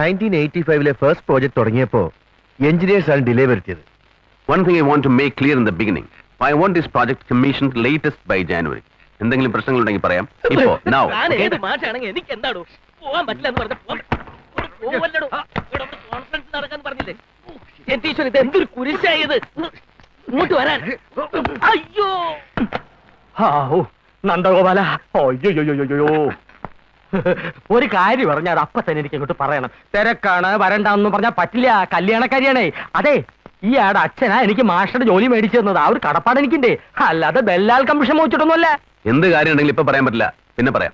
1985 first project തുടങ്ങിയപ്പോ engineers ആണ് delay വരുത്തിയത്. One thing I want to make clear in the beginning. I want this project commissioned latest by January. എന്തെങ്കിലും പ്രശ്നങ്ങൾ ഉണ്ടെങ്കിൽ പറയാം. ഇപ്പോ now. ഏത് മാഷാണെങ്കിൽ എനിക്ക് എന്താടോ പോവാൻ പറ്റില്ല എന്ന് പറഞ്ഞാൽ കോൺഫറൻസ് നടക്കാൻ പറഞ്ഞില്ലേ? എന്റെ ഈശ്വരൻ, ഇത് എന്തൊരു കുരിശായത്! ഇങ്ങോട്ട് വരാൻ. അയ്യോ നന്ദഗോപാല, അയ്യോ ഒരു കാര്യം പറഞ്ഞാൽ അത് അപ്പൊ തന്നെ എനിക്ക് ഇങ്ങോട്ട് പറയണം. തിരക്കാണ്, വരണ്ടെന്ന് പറഞ്ഞാൽ പറ്റില്ല. കല്യാണക്കാരിയാണേ. അതെ, ഈ ആടെ അച്ഛനാ എനിക്ക് മാസ്റ്ററുടെ ജോലി മേടിച്ചു തന്നത്. ആ ഒരു കടപ്പാട് എനിക്കുണ്ട്. അല്ലാതെ ബെല്ലാൽ കമ്മീഷൻ മോഹിച്ചിട്ടൊന്നുമല്ല. എന്ത് കാര്യം ഉണ്ടെങ്കിലും ഇപ്പൊ പറയാൻ പറ്റില്ല, പിന്നെ പറയാം.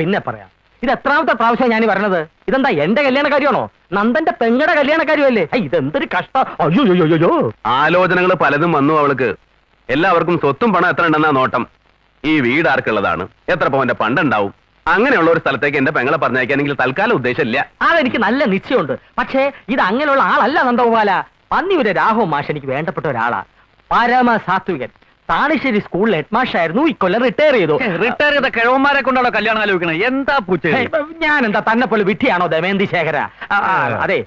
പിന്നെ പറയാം. ഇത് എത്രാമത്തെ പ്രാവശ്യം ഞാൻ പറഞ്ഞത്? ഇതെന്താ എന്റെ കല്യാണക്കാരിയാണോ? നന്ദന്റെ പെങ്ങടെ കല്യാണക്കാരിയല്ലേ? ഇതെന്തൊരു കഷ്ടം! അയ്യോ ആലോചനകൾ പലതും വന്നു അവൾക്ക്. എല്ലാവർക്കും സ്വത്തും പണം എത്ര ഉണ്ടെന്നാ നോട്ടം. ഈ വീട് ആർക്കുള്ളതാണ്, എത്ര പവന്റെ പണ്ടുണ്ടാവും, അങ്ങനെയുള്ള ഒരു സ്ഥലത്തേക്ക് എന്റെ പെങ്ങളെ പറഞ്ഞയക്കാനെങ്കിൽ തൽക്കാലം ഉദ്ദേശമില്ല. അതെനിക്ക് നല്ല നിശ്ചയമുണ്ട്. പക്ഷേ ഇത് അങ്ങനെയുള്ള ആളല്ല നന്ദഗോപാല. പന്നിയുടെ രാഘവ മാഷ് എനിക്ക് വേണ്ടപ്പെട്ട ഒരാളാ. പരമസാത്വികൻ. താണിശ്ശേരി സ്കൂളിൽ ഹെഡ് മാഷായിരുന്നു. ഇക്കൊല്ലം റിട്ടയർ ചെയ്തു. റിട്ടയർ ചെയ്ത കിഴവന്മാരെ കൊണ്ടാണോ കല്യാണം ആലോചിക്കണേ? എന്താ പൂച്ച! ഞാൻ എന്താ തന്നെ പോലെ വിട്ടിയാണോ ദമയന്തി ശേഖര? അതെ,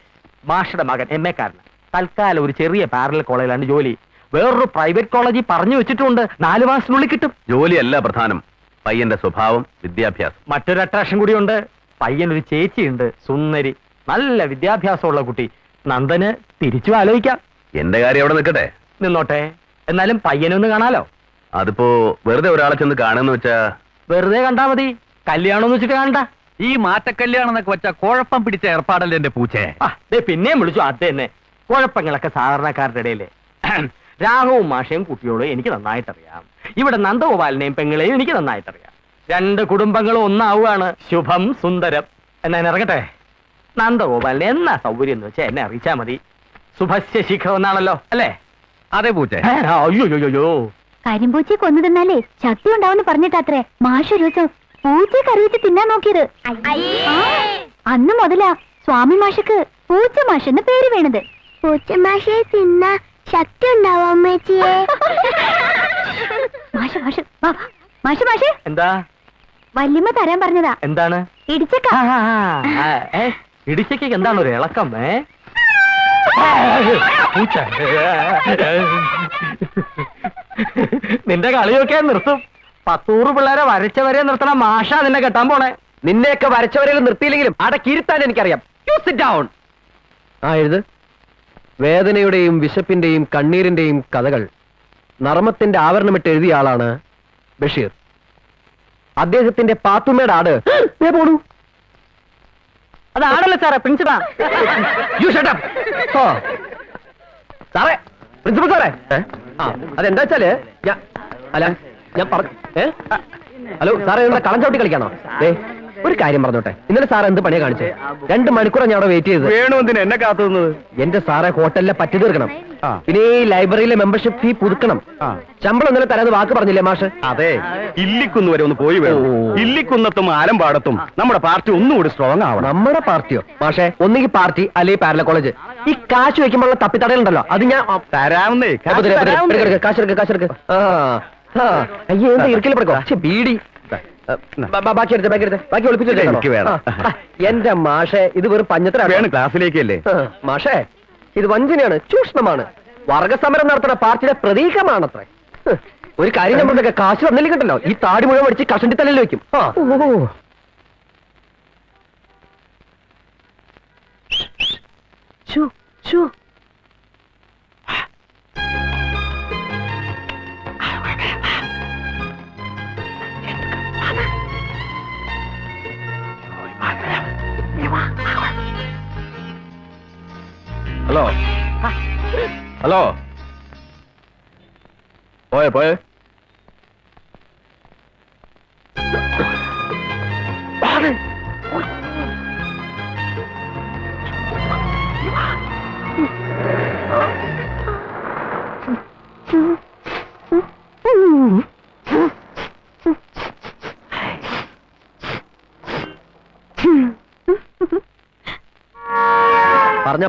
മാഷയുടെ മകൻ MA കാരന്. തൽക്കാലം ഒരു ചെറിയ പാരലൽ കോളേജിലാണ് ജോലി. വേറൊരു പ്രൈവറ്റ് കോളേജിൽ പറഞ്ഞു വെച്ചിട്ടുണ്ട്. 4 മാസത്തിനുള്ളിൽ കിട്ടും. ജോലിയല്ല പ്രധാനം, പയ്യന്റെ സ്വഭാവം, വിദ്യാഭ്യാസം. മറ്റൊരു അട്രാക്ഷൻ കൂടിയുണ്ട്. പയ്യനൊരു ചേച്ചിയുണ്ട്, സുന്ദരി, നല്ല വിദ്യാഭ്യാസമുള്ള കുട്ടി. നന്ദന് തിരിച്ചു ആലോചിക്കാം. എന്റെ കാര്യം അവിടെ നിൽക്കട്ടെ. നിന്നോട്ടെ, എന്നാലും പയ്യനൊന്ന് കാണാലോ. അതിപ്പോ വെറുതെ ഒരാളെ ചെന്ന് കാണുന്ന വെച്ചാ വെറുതെ കണ്ടാ മതി, കല്യാണം എന്ന് വെച്ചിട്ട് കാണണ്ട. ഈ മാറ്റക്കല്യാണം എന്നൊക്കെ വെച്ചാ കുഴപ്പം പിടിച്ച ഏർപ്പാടല്ലേ എന്റെ പൂച്ചേ? പിന്നെയും വിളിച്ചു അത് തന്നെ. കുഴപ്പങ്ങളൊക്കെ സാധാരണക്കാരുടെ ഇടയിലെ. രാഘവും മാഷയും കുട്ടിയോടും എനിക്ക് നന്നായിട്ടറിയാം. ഇവിടെ നന്ദഗോപാലിനെയും പെങ്ങളെയും എനിക്ക് നന്നായിട്ടറിയാം. 2 കുടുംബങ്ങളും ഒന്നാവുകയാണ്. ശുഭം സുന്ദരം. എന്നാ ഇറങ്ങട്ടെ. നന്ദഗോപാലിനെ എന്നാ സൗകര്യം എന്ന് വെച്ചാൽ എന്നെ അറിയിച്ചാ മതി. ശുഭസ്യ ശീഘ്രം എന്നാണല്ലോ, അല്ലേ? അതെ പൂച്ചേ. അയ്യോ കരിമ്പൂച്ചയെ കൊന്നു തിന്നാലേ ശക്തി ഉണ്ടാവുമെന്ന് പറഞ്ഞിട്ടത്രേ മാഷ് ഒരു ദിവസം പൂച്ചയെ കറിവെച്ച് തിന്നാൻ നോക്കിയത്. അന്ന് മുതലാ സ്വാമി മാഷക്ക് പൂച്ച മാഷ് എന്ന് പേര് വീണത്. പൂച്ച മാഷയെ തിന്നാ ശക്തി ഉണ്ടാവും അമ്മേച്ചിയെ. മാഷ് മാഷ് മാഷ് മാഷ് എന്താ? വല്യമ്മ തരാൻ പറഞ്ഞതാ. എന്താണ്? ഇടിച്ചക്ക. ഇടിച്ചക്ക് എന്താണ് ഒരു ഇളക്കം? നിന്റെ കളിയൊക്കെ നിർത്തും. 100 പിള്ളേരെ വരച്ചവരെ നിർത്തണ മാഷാ നിന്നെ കെട്ടാൻ പോണേ. നിന്നെയൊക്കെ വരച്ചവരെ നിർത്തിയില്ലെങ്കിലും അടക്കിയിരുത്താൻ എനിക്കറിയാം. എഴുത്. വേദനയുടെയും വിശപ്പിന്റെയും കണ്ണീരിന്റെയും കഥകൾ നർമ്മത്തിന്റെ ആവരണമിട്ട് എഴുതിയ ആളാണ് ബഷീർ. അദ്ദേഹത്തിന്റെ പാത്തുമ്മയുടെ ആട് പോണു. അത് ആടല്ലേ സാറേ, പ്രിൻസിപ്പാ. സാറേ, പ്രിൻസിപ്പൽ സാറേ, അതെന്താ വെച്ചാല് ഞാൻ ഹലോ സാറേ, കളം ചവിട്ടി കളിക്കാണോ? ഒരു കാര്യം പറഞ്ഞോട്ടെ, ഇന്നലെ സാർ എന്ത് പണിയാ കാണിച്ചേ? 2 മണിക്കൂറാണ് ഞാൻ അവിടെ വെയിറ്റ് ചെയ്തത്. വേണമെന്തിന് എന്നെ കാത്തുന്നത്? എന്റെ സാറെ, ഹോട്ടലിലെ പറ്റി തീർക്കണം. പിന്നെ ഈ ലൈബ്രറിയിലെ മെമ്പർഷിപ്പ് ഫീ പുതുക്കണം. ശമ്പളം ഇന്നലെ തരാതെ വാക്ക് പറഞ്ഞില്ലേ മാഷ്? അതെ, ഇല്ലിക്കുന്ന് വരെ ഒന്ന് പോയി വേണം. ഇല്ലിക്കുന്നത്തും ആലമ്പാടത്തും നമ്മുടെ പാർട്ടി ഒന്നുകൂടി സ്ട്രോങ് ആവണം. നമ്മുടെ പാർട്ടിയോ? മാഷെ, ഒന്നുകിൽ പാർട്ടി അല്ലെങ്കിൽ പാരലൽ കോളേജ്. ഈ കാശ് വെക്കുമ്പോഴുള്ള തപ്പിത്തടയുണ്ടല്ലോ, അത് ഞാൻ തരാവുന്നേ. കാശെടുക്ക്. അയ്യോ, എന്താ ഇറുക്കിൽ പെടുക്കോ? ബീഡി ബാക്കി ഒളിപ്പിച്ചു. എനിക്ക് വേണം. എന്റെ മാഷെ, ഇത് വെറും പഞ്ഞത്തരാണ്. ക്ലാസ്സിലേക്കല്ലേ മാഷെ? ഇത് വഞ്ചനയാണ്, ചൂഷണമാണ്. വർഗസമരം നടത്തുന്ന പാർട്ടിയുടെ പ്രതീകമാണത്രേ. ഒരു കാര്യം നമ്മളൊക്കെ കാശ് വന്നില്ലെങ്കിണ്ടല്ലോ, ഈ താടി മുഴുവൻ അടിച്ച് കഷണ്ടി തലയിൽ വെക്കും. ഹലോ, പോയേ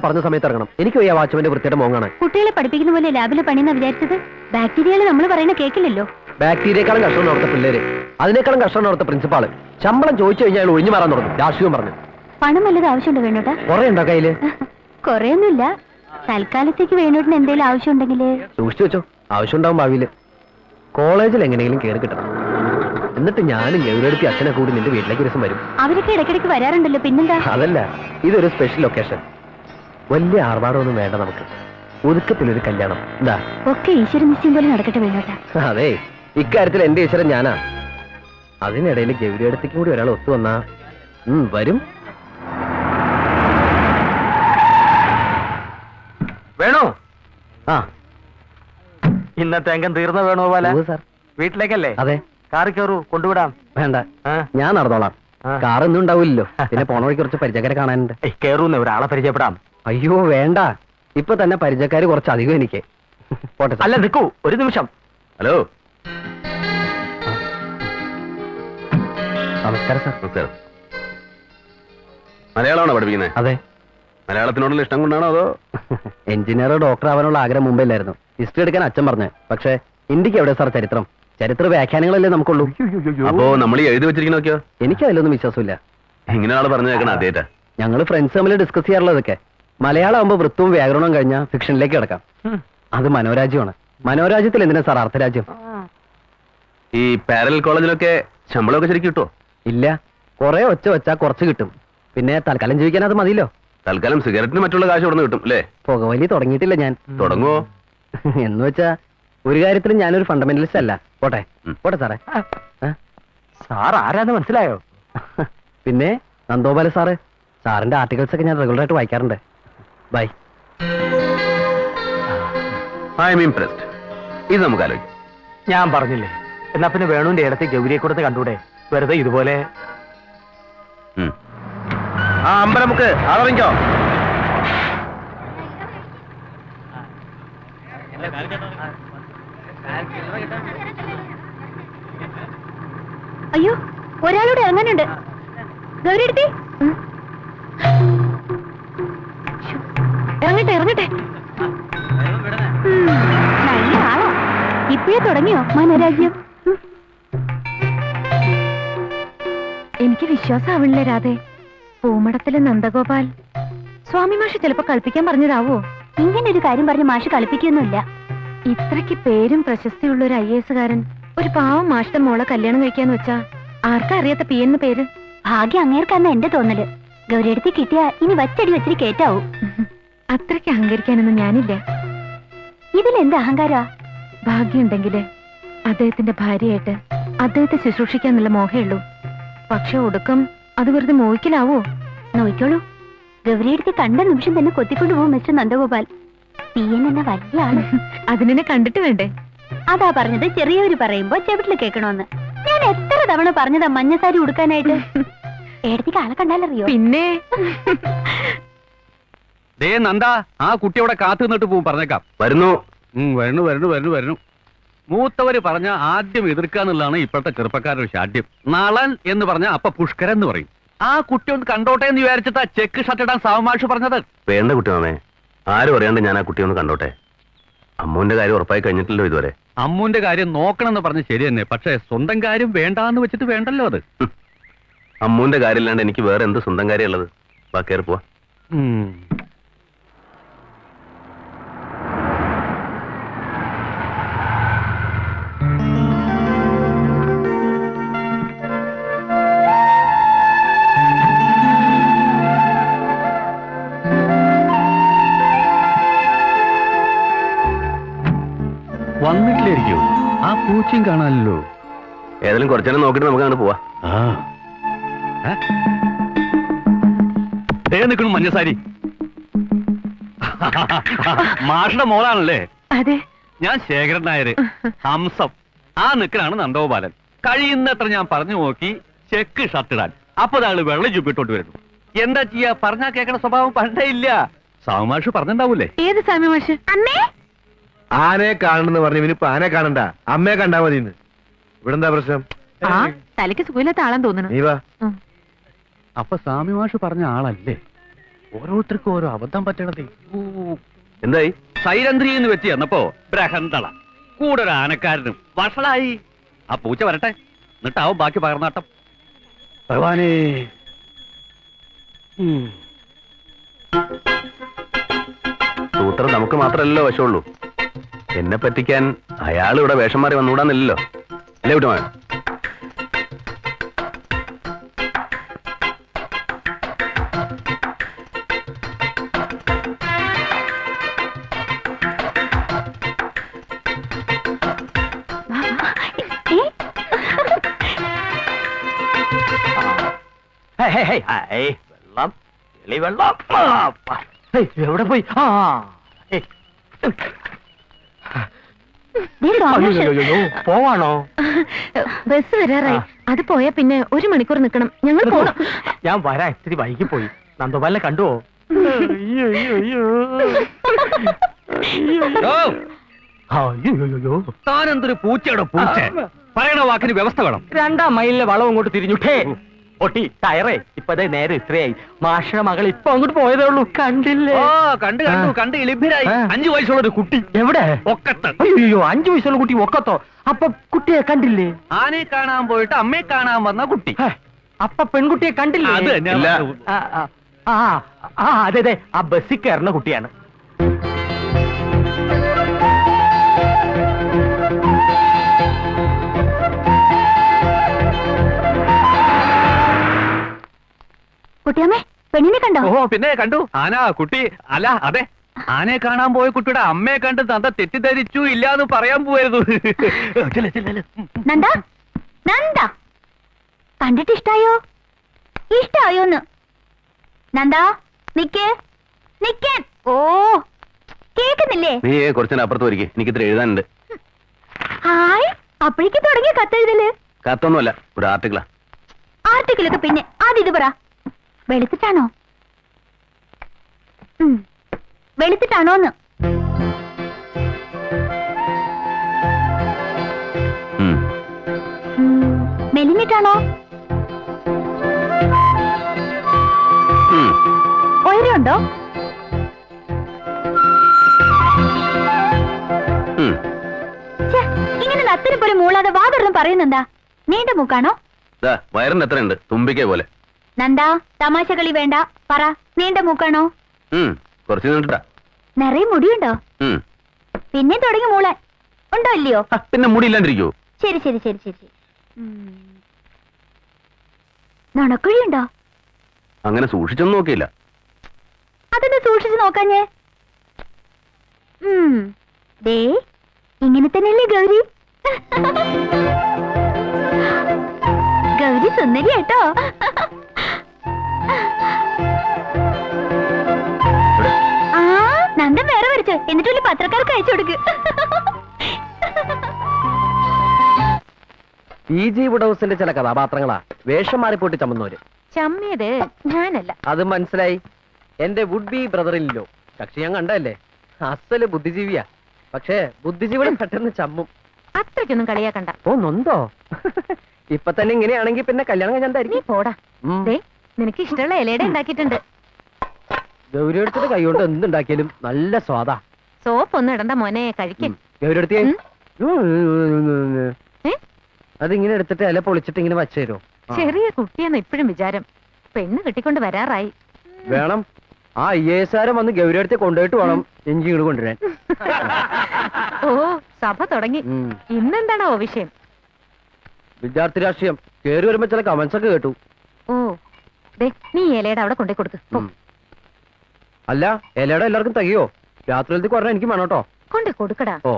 പറഞ്ഞ സമയത്ത് ഇറങ്ങണം. എനിക്ക് വയ്യ വാച്ച്മാന്റെ വൃത്തിയുടെ മോങ്ങാണ്. കുട്ടികളെ പഠിപ്പിക്കുന്ന പോലെ ലാബിലെ പണിയെന്നാ വിചാരിച്ചത്? ബാക്ടീരിയകൾ നമ്മൾ പറയുന്ന കേക്കില്ലല്ലോ. ബാക്ടീരിയക്കാളും കഷ്ടം അവിടുത്തെ പിള്ളേര്, അതിനേക്കാളും കഷ്ടം അവിടുത്തെ പ്രിൻസിപ്പാള്. ശമ്പളം ചോദിച്ചു കഴിഞ്ഞാൽ ഒഴിഞ്ഞു മാറാൻ തുടങ്ങും. രാഷ്ട്രീയം പറഞ്ഞു പണം വല്ലതും ആവശ്യമുണ്ടോ വേണോട്ടാ? കുറെ ഉണ്ടോ കയ്യില്? കൊറേയൊന്നുമില്ല. തൽക്കാലത്തേക്ക് വേണോട്ടിന് എന്തെങ്കിലും ആവശ്യമുണ്ടെങ്കില് സൂക്ഷിച്ചു വെച്ചോ, ആവശ്യമുണ്ടാവും ഭാവിയില്. കോളേജിൽ എങ്ങനെയെങ്കിലും കയറി കിട്ടണം. എന്നിട്ട് ഞാനും ഗൗരിയെടുത്തി അച്ഛനെ കൂടി നിന്റെ വീട്ടിലേക്ക് ഒരു ദിവസം വരും. അവരൊക്കെ ഇടയ്ക്കിടയ്ക്ക് വരാറുണ്ടല്ലോ, പിന്നെന്താ? അതല്ല, ഇതൊരു സ്പെഷ്യൽ ലൊക്കേഷൻ. വലിയ ആർഭാടമൊന്നും വേണ്ട നമുക്ക്. ഒതുക്കത്തിലൊരു കല്യാണം. എന്താ? ഒക്കെ ഈശ്വര നിശ്ചയം പോലെ നടക്കട്ടെ വേണോട്ടാ. അതെ, ഇക്കാര്യത്തിൽ എന്റെ ഈശ്വരൻ ഞാനാ. അതിനിടയിൽ ഗൗരിയെടുത്തേക്ക് കൂടി ഒരാൾ ഒത്തു വന്നാ വരും. വേണോ? ആ ഇന്നത്തെ അംഗം തീർന്ന വേണോ പോലെ? സാർ. വീട്ടിലേക്കല്ലേ? അതെ. കാറി കയറൂ, കൊണ്ടുവിടാം. വേണ്ട, ആ. ഞാൻ നടന്നോളാം. ആ. കാറൊന്നും ഉണ്ടാവില്ലല്ലോ. പിന്നെ പോണ വഴി കുറച്ച് പരിചയക്കാരെ കാണാനുണ്ട്. കയറൂന്ന് ഒരാളെ പരിചയപ്പെടാം. അയ്യോ വേണ്ട, ഇപ്പൊ തന്നെ പരിചയക്കാര് കുറച്ച് അധികം എനിക്ക്. പോട്ടെ സാർ. അല്ല നിൽക്കൂ, ഒരു നിമിഷം. ഹലോ. നമസ്കാരം സാർ. നമസ്കാരം. മലയാളമാണോ പഠിപ്പിക്കുന്നത്? അതെ. മലയാളത്തിനോടുള്ള ഇഷ്ടം കൊണ്ടാണോ അതോ? എഞ്ചിനീയറോ ഡോക്ടർ ആവാനുള്ള ആഗ്രഹം മുമ്പില്ലായിരുന്നു. ഹിസ്റ്ററി എടുക്കാൻ അച്ഛൻ പറഞ്ഞു. പക്ഷേ ഇന്ത്യക്ക് എവിടെ സാർ ചരിത്രം? ചരിത്ര വ്യാഖ്യാനങ്ങളല്ലേ നമുക്കുള്ളൂ. അപ്പോ നമ്മൾ ഈ എഴുതി വെച്ചിരിക്കുന്ന നോക്കിയോ? എനിക്ക് അതിലൊന്നും വിശ്വാസമില്ല. ഇങ്ങനെ ആള് പറഞ്ഞു കേൾക്കണം ആദ്യമായിട്ടാ. ഞങ്ങൾ ഫ്രണ്ട്സ് തമ്മിൽ ഡിസ്കസ് ചെയ്യാറുള്ളതൊക്കെ മലയാളം ആകുമ്പോൾ വൃത്തവും വ്യാകരണവും കഴിഞ്ഞാൽ ഫിക്ഷനിലേക്ക് കിടക്കാം. അത് മനോരാജ്യമാണ്. മനോരാജ്യത്തിൽ എന്തിനാ സാർ അർത്ഥരാജ്യം? ഈ പാരലൽ കോളേജിലൊക്കെ ശമ്പളമൊക്കെ ശരിക്കും കിട്ടുമോ? ഇല്ല, കുറെ ഒച്ച വെച്ചാ കുറച്ച് കിട്ടും. പിന്നെ തൽക്കാലം ജീവിക്കാൻ അത് മതിയല്ലോ. തൽക്കാലം സിഗരറ്റിന് മറ്റുള്ള കാശ് ഇവിടെ കിട്ടും അല്ലേ? പുകവലി തുടങ്ങിയിട്ടില്ല ഞാൻ. തുടങ്ങുവോ? എന്ന് വെച്ചാ ഒരു കാര്യത്തിലും ഞാനൊരു ഫണ്ടമെന്റലിസ്റ്റ് അല്ല. പോട്ടെ പോട്ടെ സാറേ. സാർ ആരാന്ന് മനസ്സിലായോ? പിന്നെ നന്ദോപാല സാറ്. സാറിന്റെ ആർട്ടിക്കിൾസ് ഒക്കെ ഞാൻ റെഗുലർ ആയിട്ട് വായിക്കാറുണ്ട്. ബൈ. I M impressed. ഇത് നമുക്ക് ആലോചിക്കാം. ഞാൻ പറഞ്ഞില്ലേ, എന്നാ പിന്നെ വേണുവിന്റെ ഇടത്ത് ഗൗരിയെ കൊടുത്ത് കണ്ടൂടെ? വെറുതെ ഇതുപോലെ. ആ അമ്പലമുക്ക് അതറിഞ്ഞോ? അയ്യോ, ഒരാളോട് അങ്ങനുണ്ട്. ഗൗരി എടുത്തി ഇറങ്ങട്ടെ ഇറങ്ങട്ടെ. നല്ല ആളാ. ഇപ്പോഴേ തുടങ്ങിയോ മനോരാജ്യം? എനിക്ക് വിശ്വാസാവില്ലേ രാധേ. പൂമടത്തിലെ നന്ദഗോപാൽ സ്വാമി മാഷ് ചിലപ്പോ കളിപ്പിക്കാൻ പറഞ്ഞതാവോ? ഇങ്ങനെ ഒരു കാര്യം പറഞ്ഞ് മാഷ് കളിപ്പിക്കൊന്നുമില്ല. ഇത്രയ്ക്ക് പേരും പ്രശസ്തിയുള്ള ഒരു IAS കാരൻ ഒരു പാവം മാഷിന്റെ മോളെ കല്യാണം കഴിക്കാന്ന് വെച്ചാ ആർക്കാ അറിയാത്ത പി എന്ന് പേര്? ഭാഗ്യം അങ്ങേർക്കാന്ന എന്റെ തോന്നല്. ഗൗരിയെടുത്ത് കിട്ടിയ ഇനി വച്ചടി വെച്ചിട്ട് കേറ്റാവൂ. അത്രയ്ക്ക് അഹങ്കരിക്കാനൊന്നും ഞാനില്ല. ഇതിലെന്ത് അഹങ്കാരാ? ഭാഗ്യം ഉണ്ടെങ്കില് അദ്ദേഹത്തിന്റെ ഭാര്യയായിട്ട് അദ്ദേഹത്തെ ശുശ്രൂഷിക്കാന്നുള്ള മോഹേ ഉള്ളൂ. പക്ഷെ ഒടുക്കം അത് വെറുതെ മോഹിക്കലാവോ? നോയിക്കോളൂ, ഗൗരിയെടുത്ത് കണ്ട നിമിഷം തന്നെ കൊത്തിക്കൊണ്ടുപോകും മിസ്റ്റർ നന്ദഗോപാൽ. PN എന്ന വലിയ ആള്. അതിനെ കണ്ടിട്ട് വേണ്ടേ? അതാ പറഞ്ഞത്, ചെറിയവര് പറയുമ്പോ ചെവിട്ടില് കേൾക്കണോന്ന്. ഞാൻ എത്ര തവണ പറഞ്ഞതാ മഞ്ഞസാരി ഉടുക്കാനായിട്ട്. ഏടത്തേക്ക് ആളെ കണ്ടാലറിയോ? പിന്നെ നന്ദ, ആ കുട്ടി അവിടെ കാത്തു നിന്നിട്ട് പോകും. പറഞ്ഞേക്കാം. വരുന്നു. വരണു വരണു വരണു വരണു. മൂത്തവര് പറഞ്ഞ ആദ്യം എതിർക്കുക എന്നുള്ളതാണ് ഇപ്പോഴത്തെ ചെറുപ്പക്കാരുടെ ശാഠ്യം. നളൻ എന്ന് പറഞ്ഞ അപ്പ പുഷ്കരൻ എന്ന് പറയും. ആ കുട്ടി ഒന്ന് കണ്ടോട്ടെ എന്ന് വിചാരിച്ചിട്ടാ ചെക്ക് ഷർട്ട് ഇടാൻ സാവമാഷ് പറഞ്ഞത്. വേണ്ട കുട്ടി മാമേ, ആരും അറിയാണ്ട് ഞാൻ ആ കുട്ടിയെ ഒന്ന് കണ്ടോട്ടെ. അമ്മുവിന്റെ കാര്യം ഉറപ്പായി കഴിഞ്ഞിട്ടില്ലോ ഇതുവരെ. അമ്മുവിന്റെ കാര്യം നോക്കണമെന്ന് പറഞ്ഞ് ശരി തന്നെ. പക്ഷെ സ്വന്തം കാര്യം വേണ്ടാന്ന് വെച്ചിട്ട് വേണ്ടല്ലോ അത്. അമ്മുവിന്റെ കാര്യമില്ലാണ്ട് എനിക്ക് വേറെ എന്ത് സ്വന്തം കാര്യം ഉള്ളത്? വാ, കയറി പോവാ. വന്നിട്ടില്ലായിരിക്കും. ആ പൂച്ചയും കാണാനല്ലോ. ഏതായാലും കുറച്ചേരം നോക്കിട്ട് നമുക്ക് അങ്ങനെ പോവാ. നിൽക്കണം മഞ്ഞസാരി. മാഷിന്റെ മോളാണല്ലേ? അതെ. ഞാൻ ശേഖരൻ നായര്. ഹംസം. ആ നിൽക്കലാണ് നന്ദഗോപാലൻ. കഴിയുന്നത്ര ഞാൻ പറഞ്ഞു നോക്കി ചെക്ക് ഷർട്ട് ഇടാൻ. അപ്പൊ താങ്കൾ വെള്ളം ചുപ്പിട്ടോട്ട് വരുന്നു. എന്താ ചെയ്യാ? പറഞ്ഞാ കേൾക്കണ സ്വഭാവം പണ്ടേ ഇല്ല. സാവുമാഷ് പറഞ്ഞിണ്ടാവൂലേ? ഏത് സ്വാമി മാഷ്? അമ്മേ, ആനയെ കാണണമെന്ന് പറഞ്ഞു. ഇനിയിപ്പോ ആനയെ കാണണ്ട, അമ്മയെ കണ്ടാ മതി. ഇവിടെ എന്താ പ്രശ്നം? തലയ്ക്ക് സുഖമില്ലാത്ത ആളാന്ന് തോന്നുന്നു. നീ വാ. അപ്പൊ സ്വാമിമാഷ് പറഞ്ഞ ആളല്ലേ? ഓരോരുത്തർക്കും ഓരോ അബദ്ധം പറ്റണത്. എന്തായി? സൈരന്ത്രി എന്ന് വെച്ച് ചെന്നപ്പോ ബ്രഹന്തള കൂടെ ഒരു ആനക്കാരനും വഷളായി. ആ പൂച്ച വരട്ടെ, എന്നിട്ടാവും ബാക്കി പകർന്നാട്ടം. ഭഗവാനേ, സൂത്രം നമുക്ക് മാത്രമല്ലല്ലോ വശമുള്ളൂ. എന്നെ പറ്റിക്കാൻ അയാൾ ഇവിടെ വേഷം മാറി വന്നുകൂടാന്നില്ലല്ലോ അല്ലേ കുട്ടമാൻ? വെള്ളം കിളി വെള്ളം. എവിടെ പോയി? പോവാണോ? ബസ് വരാറായി. അത് പോയാ പിന്നെ 1 മണിക്കൂർ നിക്കണം. ഞങ്ങൾ പോണം. ഞാൻ വരാൻ ഇത്തിരി വൈകി പോയി. നന്ദോപാലിനെ കണ്ടുവോ? താനെന്തൊരു പൂച്ചയുടെ പൂച്ച. പറയണ വാക്കിന് വ്യവസ്ഥ വേണം. 2 മൈലിലെ വളം അങ്ങോട്ട് തിരിഞ്ഞുട്ടേ പൊട്ടി ടയറേ. ഇപ്പതേ നേരെ ഇത്രയായി. മാഷ മകൾ ഇപ്പൊ അങ്ങോട്ട് പോയതേ ഉള്ളൂ. കണ്ടില്ലേ? കണ്ട് ഇളിഭരായി. 5 വയസ്സുള്ള ഒരു കുട്ടി എവിടെ? ഒക്കത്ത്. അയ്യോ 5 വയസ്സുള്ള കുട്ടി ഒക്കത്തോ? അപ്പൊ കുട്ടിയെ കണ്ടില്ലേ? ആനയെ കാണാൻ പോയിട്ട് അമ്മയെ കാണാൻ വന്ന കുട്ടി. അപ്പൊ പെൺകുട്ടിയെ കണ്ടില്ലേ? അത് തന്നെ. ഇല്ല. അതെ അതെ, ആ ബസ്സിൽ കയറുന്ന കുട്ടിയാണ്. കുട്ടിയമ്മേ, പെണ്ണിനെ കണ്ടോ? ഓ പിന്നെ കണ്ടു. ആന കുട്ടി അല്ല അതെ, ആനയെ കാണാൻ പോയ കുട്ടിയുടെ അമ്മയെ കണ്ട് തന്ത തെറ്റിദ്ധരിച്ചു ഇല്ലാന്ന് പറയാൻ പോയത്. നന്ദ, നന്ദ, കണ്ടിട്ട് ഇഷ്ടായോ? ഇഷ്ടായോന്ന്? നന്ദ, നിക്കേ നിക്കാൻ. ഓ, കേക്കുന്നില്ലേ? നീ കുറച്ചു അപ്പുറത്ത് വരികെ, എനിക്കിത്ര എഴുതാനുണ്ട്. ഹായ്, അപ്പോഴേക്ക് തുടങ്ങിയ കത്തെഴുതല്? കത്തൊന്നുമല്ല, ഒരു ആർട്ടിക്കിളാ. ആർട്ടിക്കിലൊക്കെ പിന്നെ ആദ്യം ഇത് പറ. വെളുത്തിട്ടാണോ? വെളുത്തിട്ടാണോന്ന്? മെലിഞ്ഞിട്ടാണോ? ഉയരമുണ്ടോ? ഇങ്ങനെ നത്തിന് പോലെ മൂളാതെ വാതൊന്നും പറയുന്നെന്താ? നീണ്ട മൂക്കാണോ? വയറിന് എത്ര ഉണ്ട്? തുമ്പിക്കേ പോലെ. നന്ദാ, തമാശ കളി വേണ്ട. പറ, നീണ്ട മൂക്കാണോ? കുറച്ച് നീണ്ടിട്ടാ. നിറയെ മുടിയുണ്ടോ? പിന്നെ തുടങ്ങി മൂളാൻ. ഉണ്ടോ ഇല്ലയോ? പിന്നെ മുടി ഇല്ലാണ്ടിരിക്കോ? ശരി ശരി ശരി ശരി. നുണക്കുഴിയുണ്ടോ? അങ്ങനെ സൂക്ഷിച്ചൊന്നും നോക്കിയില്ല. അതൊന്ന് സൂക്ഷിച്ചു നോക്കാഞ്ഞേ. ദേ, ഇങ്ങനെ തന്നെയല്ലേ ഗൗരി? ഗൗരി സുന്ദരി കേട്ടോ. ആ, നന്ദൻ വേറെ വരച്ചു. എന്നിട്ട് വലിയ പത്രക്കാർക്ക് അയച്ചു കൊടുക്ക്. PG വുഡൌസിന്റെ ചില കഥാപാത്രങ്ങളാ വേഷം മാറിപ്പോട്ടി ചമ്മന്നവര്. ചമ്മിയത് ഞാനല്ല. അത് മനസ്സിലായി. എന്റെ വുഡ് ബി ബ്രദറിലോ കക്ഷി ഞാൻ കണ്ടല്ലേ. അസല് ബുദ്ധിജീവിയാ. പക്ഷേ ബുദ്ധിജീവികളും പെട്ടെന്ന് ചമ്മും. അത്രയ്ക്കൊന്നും കളിയാക്കണ്ട. ഓ നൊന്തോ? ഇപ്പൊ തന്നെ ഇങ്ങനെയാണെങ്കിൽ പിന്നെ കല്യാണം നീ കഴിഞ്ഞായിരിക്കും. പോടാ. ദേ, നിനക്ക് ഇഷ്ടമുള്ള ഇലയുടെ ഉണ്ടാക്കിയിട്ടുണ്ട്. ഗൗരി എടുത്തിട്ട് കൈകൊണ്ട് എന്തുണ്ടാക്കിയാലും നല്ല സ്വാദാ. സോപ്പ് ഒന്നും ഇടണ്ട മോനെ, കഴിക്കും. ഗൗരി എടുത്തേ. അതിങ്ങനെ എടുത്തിട്ട് ഇല പൊളിച്ചിട്ട് ഇങ്ങനെ വച്ചു തരുമോ? ചെറിയ കുട്ടിയെന്ന് ഇപ്പോഴും വിചാരം. പെണ്ണ് കിട്ടിക്കൊണ്ട് വരാറായി. വേണം. ആ IAS വന്ന് ഗൗരി അടുത്ത് കൊണ്ടുപോയിട്ട് വേണം എഞ്ചി ഇങ്ങോട്ട് കൊണ്ടുവരാൻ. ഓ, സഭ തുടങ്ങി. ഇന്നെന്താണോ വിഷയം? വിദ്യാർത്ഥി രാഷ്ട്രീയം. കേറി വരുമ്പോ ചില കമന്റ്സ് ഒക്കെ കേട്ടു. ഓ, ദേ, നീ ഇലയുടെ അവിടെ കൊണ്ടേ കൊടുക്ക്. അല്ല, ഇലയുടെ എല്ലാവർക്കും തികയോ? രാത്രിയിലത്തേക്ക് പറഞ്ഞാൽ എനിക്ക് വേണം കേട്ടോ. കൊണ്ടേ കൊടുക്കടാ. ഓ.